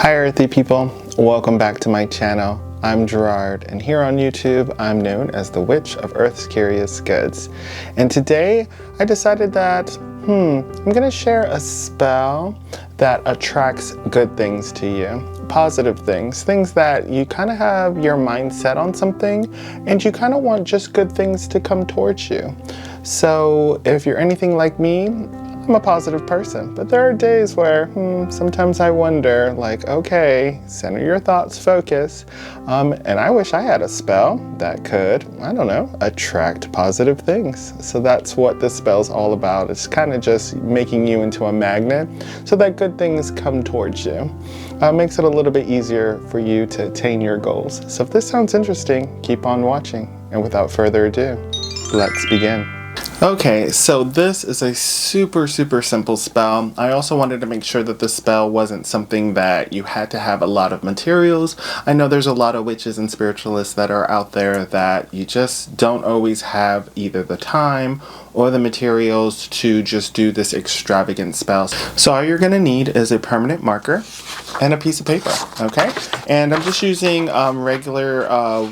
Hi earthy people, welcome back to my channel. I'm Gerard, and here on YouTube I'm known as the Witch of Earth's Curious Goods. And today I decided that I'm gonna share a spell that attracts good things to you. Positive things, things that you kind of have your mind set on something and you kind of want just good things to come towards you. So if you're anything like me, I'm a positive person, but there are days where sometimes I wonder, like, okay, center your thoughts, focus, and I wish I had a spell that could, I don't know, attract positive things. So that's what this spell's all about. It's kind of just making you into a magnet so that good things come towards you. Makes it a little bit easier for you to attain your goals. So if this sounds interesting, keep on watching. And without further ado, let's begin. Okay, so this is a super simple spell. I also wanted to make sure that the spell wasn't something that you had to have a lot of materials. I know there's a lot of witches and spiritualists that are out there that you just don't always have either the time or the materials to just do this extravagant spell. So all you're gonna need is a permanent marker and a piece of paper, okay? And I'm just using regular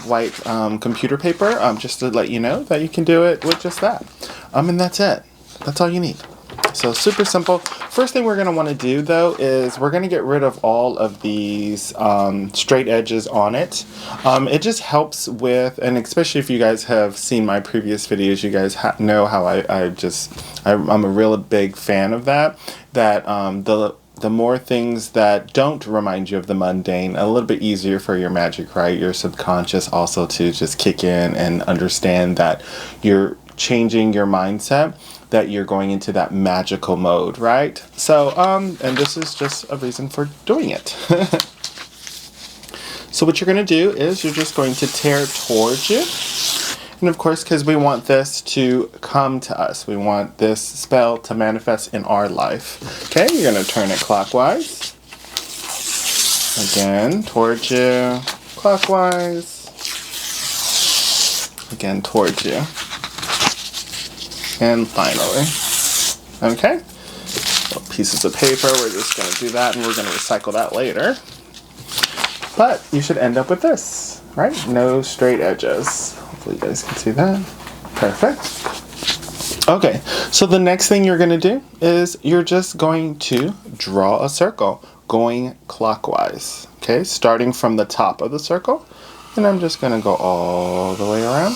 white computer paper just to let you know that you can do it with just that. And that's it. That's all you need. So super simple. First thing we're going to want to do though is we're going to get rid of all of these straight edges on it. It just helps with, and especially if you guys have seen my previous videos, you guys know how I'm a real big fan of that. That the more things that don't remind you of the mundane, a little bit easier for your magic, right? Your subconscious also to just kick in and understand that you're changing your mindset, that you're going into that magical mode, right? So, and this is just a reason for doing it. So what you're going to do is you're just going to tear towards you. And of course, because we want this to come to us, we want this spell to manifest in our life. Okay, you're going to turn it clockwise. Again, towards you. Clockwise. Again, towards you. And finally, okay, so pieces of paper, we're just going to do that and we're going to recycle that later. But you should end up with this, right? No straight edges. Hopefully you guys can see that. Perfect. Okay, so the next thing you're going to do is you're just going to draw a circle going clockwise, okay? Starting from the top of the circle, and I'm just going to go all the way around.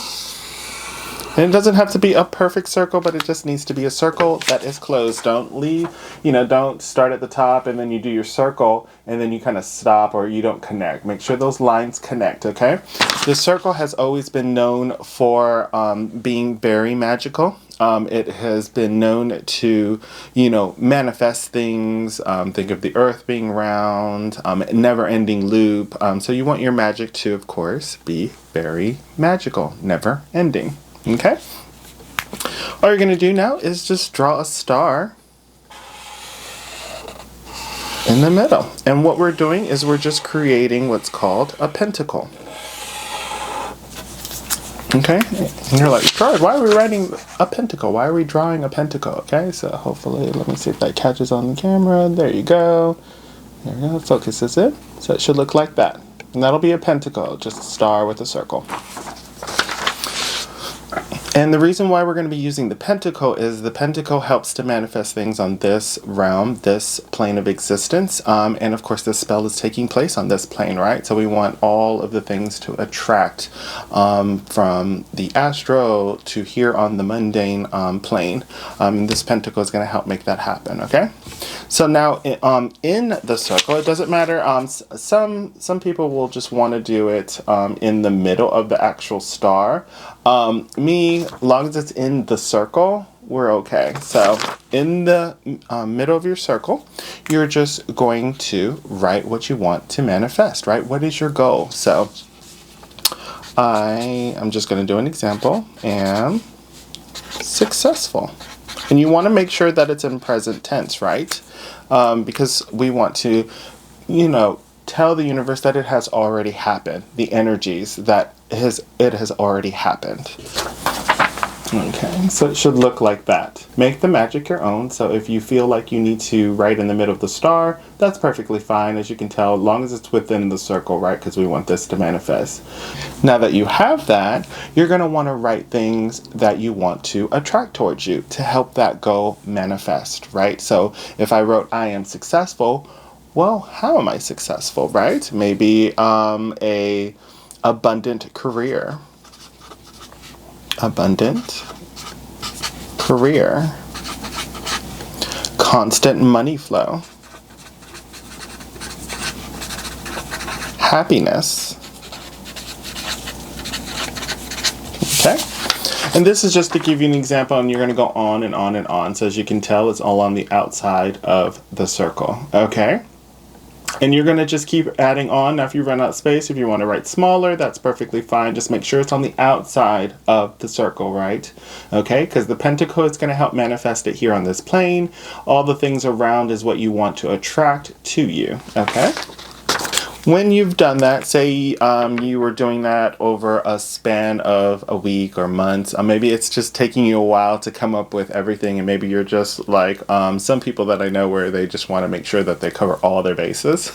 And it doesn't have to be a perfect circle, but it just needs to be a circle that is closed. Don't leave, don't start at the top and then you do your circle and then you kind of stop or you don't connect. Make sure those lines connect, okay? The circle has always been known for being very magical. It has been known to, manifest things. Think of the earth being round, never-ending loop. So you want your magic to, of course, be very magical, never-ending. Okay, all you're going to do now is just draw a star in the middle. And what we're doing is we're just creating what's called a pentacle. Okay, and you're like, Gerard, why are we writing a pentacle? Why are we drawing a pentacle? Okay, so hopefully, let me see if that catches on the camera. There you go. There we go, focuses it. So it should look like that. And that'll be a pentacle, just a star with a circle. And the reason why we're going to be using the pentacle is the pentacle helps to manifest things on this realm, this plane of existence. And of course, this spell is taking place on this plane, right? So we want all of the things to attract from the astral to here on the mundane plane. This pentacle is going to help make that happen, okay? So now in the circle, it doesn't matter. Some people will just want to do it in the middle of the actual star. Me, as long as it's in the circle, we're okay. So in the middle of your circle, you're just going to write what you want to manifest, right? What is your goal? So I am just going to do an example. And successful. And you want to make sure that it's in present tense, right? Because we want to, tell the universe that it has already happened. The energies that it has already happened. Okay, so it should look like that. Make the magic your own. So if you feel like you need to write in the middle of the star, that's perfectly fine. As you can tell, as long as it's within the circle, right? Because we want this to manifest. Now that you have that, you're going to want to write things that you want to attract towards you to help that goal manifest, right? So if I wrote, I am successful, well, how am I successful, right? Maybe a abundant career. Abundant career, constant money flow, happiness. Okay, and this is just to give you an example, and you're going to go on and on and on. So as you can tell, it's all on the outside of the circle. Okay. And you're going to just keep adding on. Now, if you run out of space, if you want to write smaller, that's perfectly fine. Just make sure it's on the outside of the circle, right? Okay, because the pentacle is going to help manifest it here on this plane. All the things around is what you want to attract to you, okay? When you've done that, say you were doing that over a span of a week or months, maybe it's just taking you a while to come up with everything, and maybe you're just like some people that I know where they just want to make sure that they cover all their bases.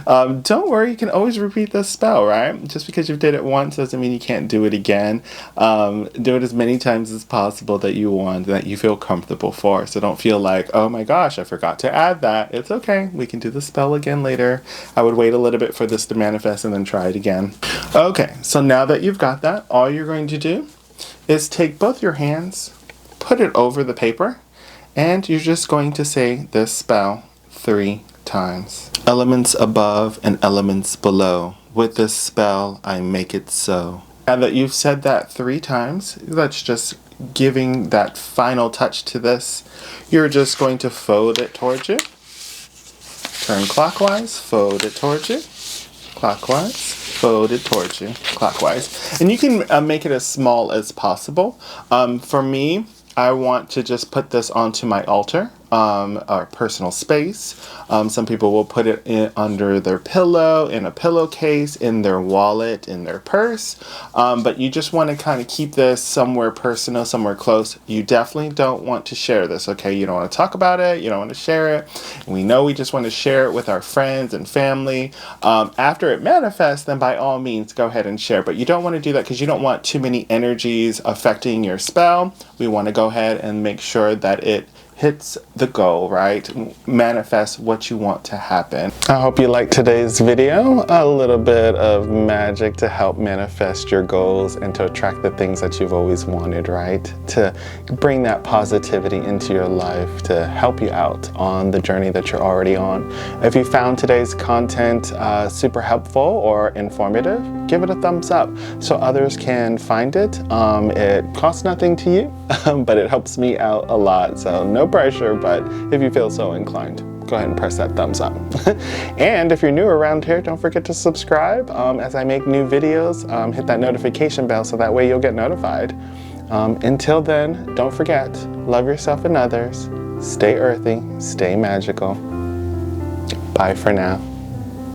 Don't worry, you can always repeat this spell, right? Just because you did it once doesn't mean you can't do it again. Do it as many times as possible that you want, that you feel comfortable for. So don't feel like, oh my gosh, I forgot to add that. It's okay. We can do the spell again later. I would wait a little bit for this to manifest and then try it again. Okay, so now that you've got that, all you're going to do is take both your hands, put it over the paper, and you're just going to say this spell 3 times. Elements above and elements below. With this spell, I make it so. Now that you've said that 3 times, that's just giving that final touch to this. You're just going to fold it towards you. Turn clockwise, fold it towards you. Clockwise, fold it towards you. Clockwise. And you can make it as small as possible. For me, I want to just put this onto my altar, or personal space. Some people will put it under their pillow, in a pillowcase, in their wallet, in their purse. But you just want to kind of keep this somewhere personal, somewhere close. You definitely don't want to share this, okay? You don't want to talk about it. You don't want to share it. We know we just want to share it with our friends and family. After it manifests, then by all means, go ahead and share. But you don't want to do that because you don't want too many energies affecting your spell. We want to go ahead and make sure that it hits the goal, right? Manifest what you want to happen. I hope you liked today's video. A little bit of magic to help manifest your goals and to attract the things that you've always wanted, right? To bring that positivity into your life, to help you out on the journey that you're already on. If you found today's content super helpful or informative, give it a thumbs up so others can find it. It costs nothing to you, but it helps me out a lot. So no pressure, but if you feel so inclined, go ahead and press that thumbs up. And if you're new around here, don't forget to subscribe as I make new videos. Hit that notification bell so that way you'll get notified. Until then, don't forget, love yourself and others, stay earthy, stay magical. Bye for now.